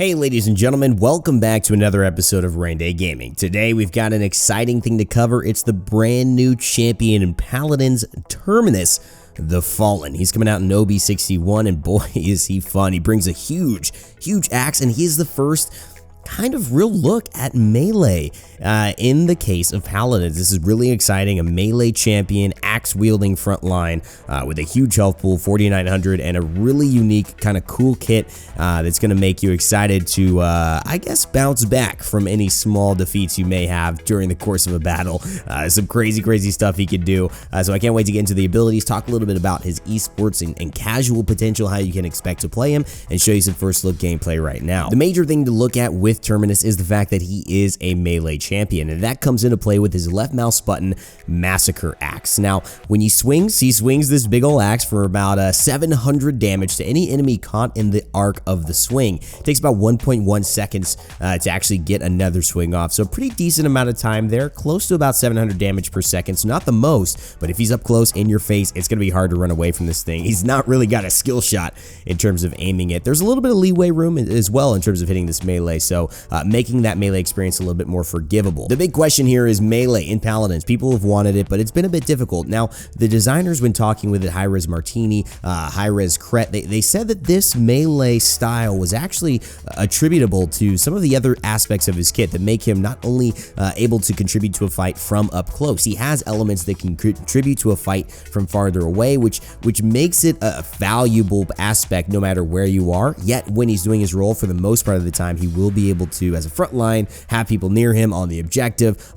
Hey ladies and gentlemen, welcome back to another episode of Rain Day Gaming. Today we've got an exciting thing to cover. It's the brand new champion in Paladins, Terminus, the Fallen. He's coming out in OB61 and boy is he fun. He brings a huge axe and he is the first kind of real look at melee in the case of Paladins. This is really exciting. A melee champion, axe-wielding frontline with a huge health pool, 4,900, and a really unique kind of cool kit that's going to make you excited to, I guess, bounce back from any small defeats you may have during the course of a battle. Some crazy stuff he could do. So I can't wait to get into the abilities, talk a little bit about his esports and casual potential, how you can expect to play him, and show you some first look gameplay right now. The major thing to look at with Terminus is the fact that he is a melee champion, and that comes into play with his left mouse button Massacre axe. Now, when he swings this big ol' axe for about 700 damage to any enemy caught in the arc of the swing. It takes about 1.1 seconds to actually get another swing off, so a pretty decent amount of time there, close to about 700 damage per second, so not the most, but if he's up close in your face, it's going to be hard to run away from this thing. He's not really got a skill shot in terms of aiming it. There's a little bit of leeway room as well in terms of hitting this melee, so making that melee experience a little bit more forgivable. The big question here is melee in Paladins. People have wanted it, but it's been a bit difficult. Now, the designers, when talking with it, Hi-Res Martini, Hi-Res Kret, they said that this melee style was actually attributable to some of the other aspects of his kit that make him not only able to contribute to a fight from up close, he has elements that can contribute to a fight from farther away, which makes it a valuable aspect no matter where you are. Yet, when he's doing his role, for the most part of the time, he will be able to, as a frontline, have people near him on the objective,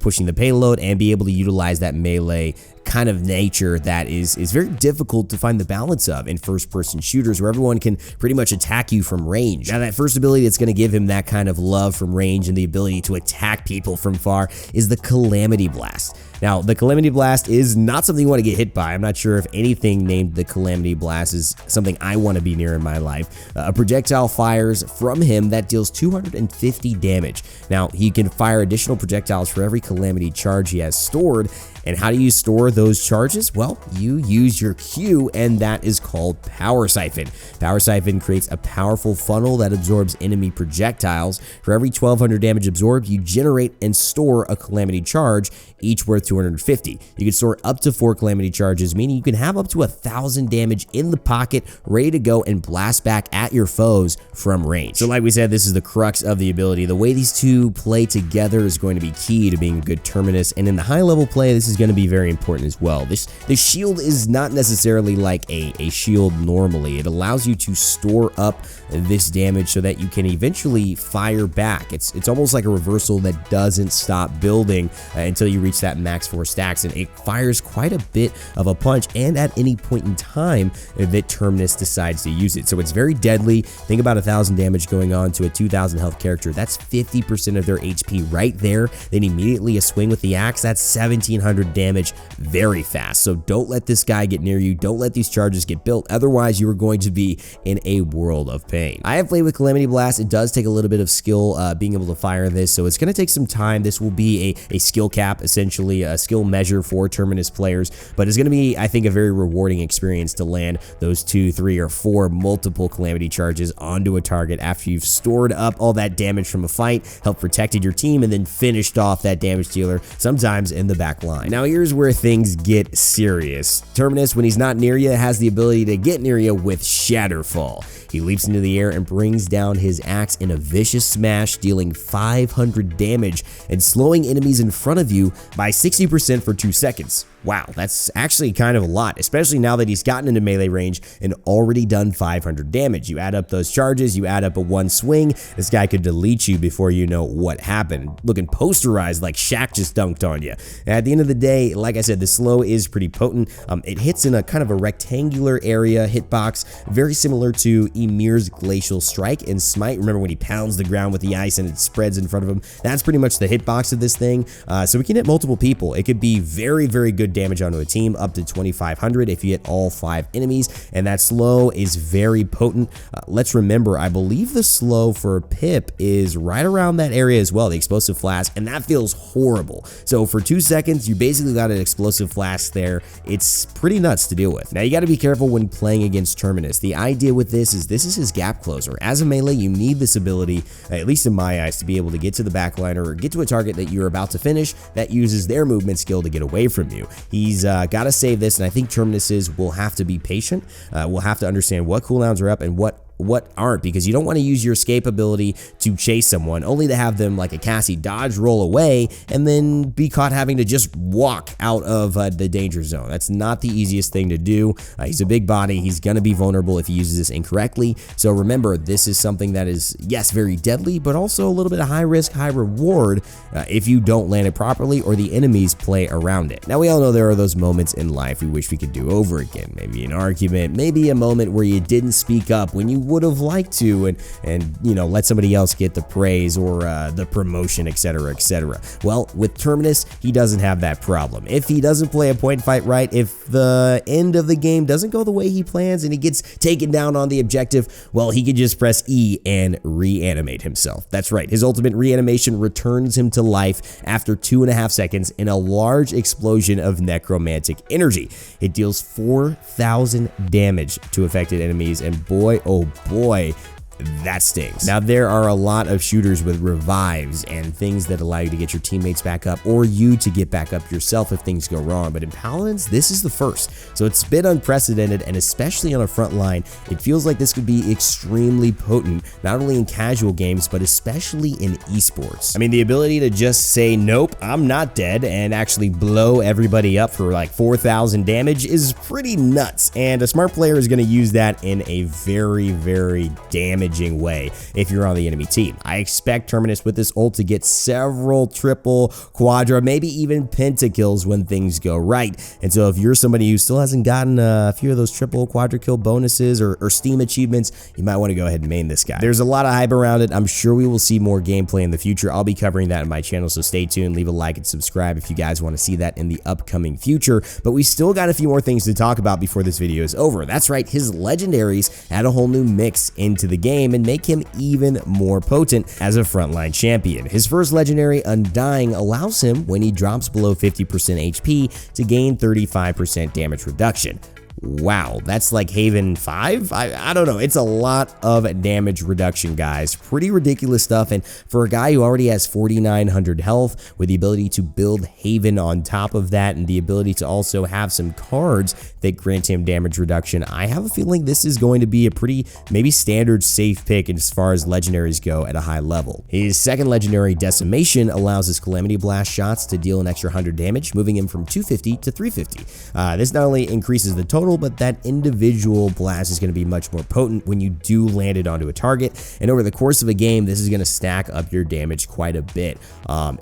pushing the payload, and be able to utilize that melee kind of nature that is very difficult to find the balance of in first-person shooters, where everyone can pretty much attack you from range. Now, that first ability that's going to give him that kind of love from range and the ability to attack people from far is the Calamity Blast. Now, the Calamity Blast is not something you want to get hit by. I'm not sure if anything named the Calamity Blast is something I want to be near in my life. A projectile fires from him that deals 250 damage. Now, he can fire additional projectiles for every Calamity charge he has stored. And how do you store those charges? Well, you use your Q, and that is called Power Siphon. Power Siphon creates a powerful funnel that absorbs enemy projectiles. For every 1,200 damage absorbed, you generate and store a Calamity charge, each worth 250. You can store up to 4 Calamity charges, meaning you can have up to 1,000 damage in the pocket, ready to go and blast back at your foes from range. So like we said, this is the crux of the ability. The way these two play together is going to be key to being a good Terminus, and in the high level play, this is going to be very important as well. This shield is not necessarily like a shield normally. It allows you to store up this damage so that you can eventually fire back. It's almost like a reversal that doesn't stop building until you reach that max 4 stacks, and it fires quite a bit of a punch, and at any point in time that Terminus decides to use it. So it's very deadly. Think about 1,000 damage going on to a 2,000 health character. That's 50% of their HP right there. Then immediately a swing with the axe, that's 1,700 damage very fast. So don't let this guy get near you. Don't let these charges get built. Otherwise, you are going to be in a world of pain. I have played with Calamity Blast. It does take a little bit of skill being able to fire this, so it's going to take some time. This will be a skill cap, essentially a skill measure for Terminus players, but it's going to be, I think, a very rewarding experience to land those 2, 3, or 4 multiple Calamity charges onto a target after you've stored up all that damage from a fight, helped protected your team, and then finished off that damage dealer, sometimes in the back line. Now, here's where things get serious. Terminus, when he's not near you, has the ability to get near you with Shatter Fall. He leaps into the air and brings down his axe in a vicious smash, dealing 500 damage and slowing enemies in front of you by 60% for 2 seconds. Wow, that's actually kind of a lot, especially now that he's gotten into melee range and already done 500 damage. You add up those charges, you add up a 1 swing, this guy could delete you before you know what happened, looking posterized like Shaq just dunked on you. And at the end of the day, like I said, the slow is pretty potent. It hits in a kind of a rectangular area hitbox, very similar to Ymir's Glacial Strike and Smite. Remember when he pounds the ground with the ice and it spreads in front of him? That's pretty much the hitbox of this thing. So we can hit multiple people. It could be very good good damage onto a team, up to 2,500 if you hit all 5 enemies, and that slow is very potent. Let's remember, I believe the slow for Pip is right around that area as well, the explosive flask, and that feels horrible. So for 2 seconds, you basically got an explosive flask there. It's pretty nuts to deal with. Now you got to be careful when playing against Terminus. The idea with this is his gap closer. As a melee, you need this ability, at least in my eyes, to be able to get to the backliner or get to a target that you're about to finish that uses their movement skill to get away from you. He's got to save this, and I think Terminuses will have to be patient. We'll have to understand what cooldowns are up and what aren't, because you don't want to use your escape ability to chase someone only to have them, like a Cassie, dodge, roll away, and then be caught having to just walk out of the danger zone. That's not the easiest thing to do. He's a big body. He's going to be vulnerable if he uses this incorrectly. So remember, this is something that is, yes, very deadly, but also a little bit of high risk, high reward if you don't land it properly or the enemies play around it. Now, we all know there are those moments in life we wish we could do over again. Maybe an argument, maybe a moment where you didn't speak up when you would have liked to, and you know, let somebody else get the praise or the promotion, etc., etc. Well, with Terminus, he doesn't have that problem. If he doesn't play a point fight right, if the end of the game doesn't go the way he plans and he gets taken down on the objective, well, he can just press E and reanimate himself. That's right, his ultimate reanimation returns him to life after 2.5 seconds in a large explosion of necromantic energy. It deals 4,000 damage to affected enemies, and boy, oh boy, that stings. Now, there are a lot of shooters with revives and things that allow you to get your teammates back up or you to get back up yourself if things go wrong, but in Paladins, this is the first. So it's a bit unprecedented, and especially on a front line, it feels like this could be extremely potent, not only in casual games, but especially in esports. I mean, the ability to just say, nope, I'm not dead, and actually blow everybody up for like 4,000 damage is pretty nuts, and a smart player is going to use that in a very, very damaging way if you're on the enemy team. I expect Terminus with this ult to get several triple, quadra, maybe even pentakills when things go right. And so if you're somebody who still hasn't gotten a few of those triple, quadra kill bonuses or Steam achievements, you might want to go ahead and main this guy. There's a lot of hype around it. I'm sure we will see more gameplay in the future. I'll be covering that in my channel, so stay tuned. Leave a like and subscribe if you guys want to see that in the upcoming future. But we still got a few more things to talk about before this video is over. That's right, his legendaries add a whole new mix into the game and make him even more potent as a frontline champion. His first legendary, Undying, allows him, when he drops below 50% HP, to gain 35% damage reduction. Wow, that's like Haven 5? I don't know. It's a lot of damage reduction, guys. Pretty ridiculous stuff, and for a guy who already has 4,900 health, with the ability to build Haven on top of that, and the ability to also have some cards that grant him damage reduction, I have a feeling this is going to be a pretty, maybe standard safe pick as far as legendaries go at a high level. His second legendary, Decimation, allows his Calamity Blast shots to deal an extra 100 damage, moving him from 250 to 350. This not only increases the total, but that individual blast is going to be much more potent when you do land it onto a target, and over the course of a game, this is going to stack up your damage quite a bit.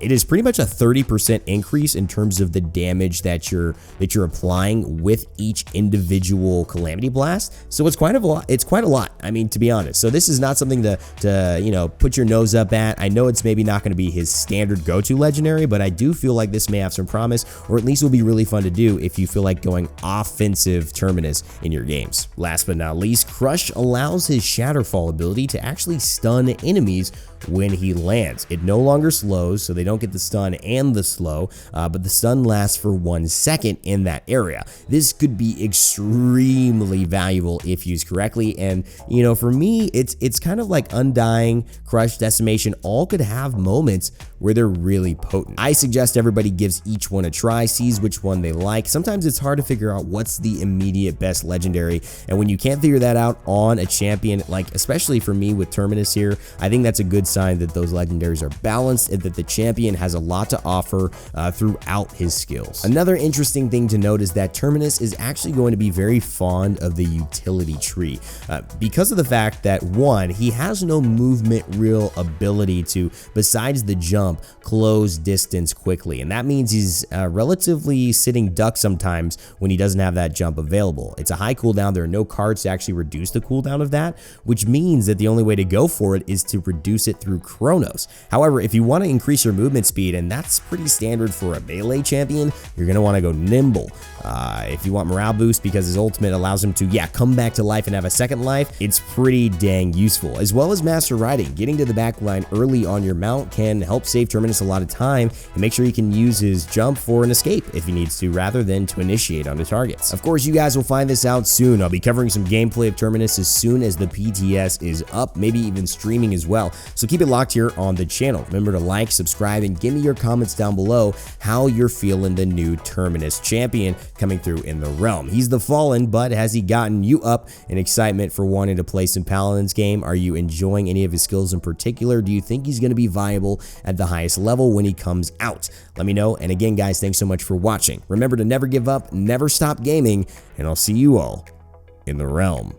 It is pretty much a 30% increase in terms of the damage that you're applying with each individual Calamity Blast, so it's quite a lot. It's quite a lot, I mean, to be honest. So this is not something to you know, put your nose up at. I know it's maybe not going to be his standard go-to legendary, but I do feel like this may have some promise, or at least will be really fun to do if you feel like going offensive Terminus in your games. Last but not least, Crush allows his Shatterfall ability to actually stun enemies when he lands. It no longer slows, so they don't get the stun and the slow, but the stun lasts for 1 second in that area. This could be extremely valuable if used correctly, and you know, for me, it's kind of like Undying, Crush, Decimation, all could have moments where they're really potent. I suggest everybody gives each one a try, sees which one they like. Sometimes it's hard to figure out what's the immediate best legendary, and when you can't figure that out on a champion, like especially for me with Terminus here, I think that's a good sign that those legendaries are balanced and that the champion has a lot to offer throughout his skills. Another interesting thing to note is that Terminus is actually going to be very fond of the utility tree because of the fact that, one, he has no movement real ability to, besides the jump, close distance quickly, and that means he's relatively sitting duck sometimes when he doesn't have that jump available. available. It's a high cooldown. There are no cards to actually reduce the cooldown of that, which means that the only way to go for it is to reduce it through Chronos. However, if you want to increase your movement speed, and that's pretty standard for a melee champion, you're going to want to go Nimble. If you want morale boost because his ultimate allows him to, come back to life and have a second life, it's pretty dang useful. As well as Master Riding, getting to the back line early on your mount can help save Terminus a lot of time and make sure he can use his jump for an escape if he needs to, rather than to initiate onto targets. Of course, you guys will find this out soon. I'll be covering some gameplay of Terminus as soon as the PTS is up, maybe even streaming as well. So keep it locked here on the channel. Remember to like, subscribe, and give me your comments down below how you're feeling the new Terminus champion coming through in the realm. He's the Fallen, but has he gotten you up in excitement for wanting to play some Paladins game? Are you enjoying any of his skills in particular? Do you think he's going to be viable at the highest level when he comes out? Let me know. And again, guys, thanks so much for watching. Remember to never give up, never stop gaming, and I'll see you all in the realm.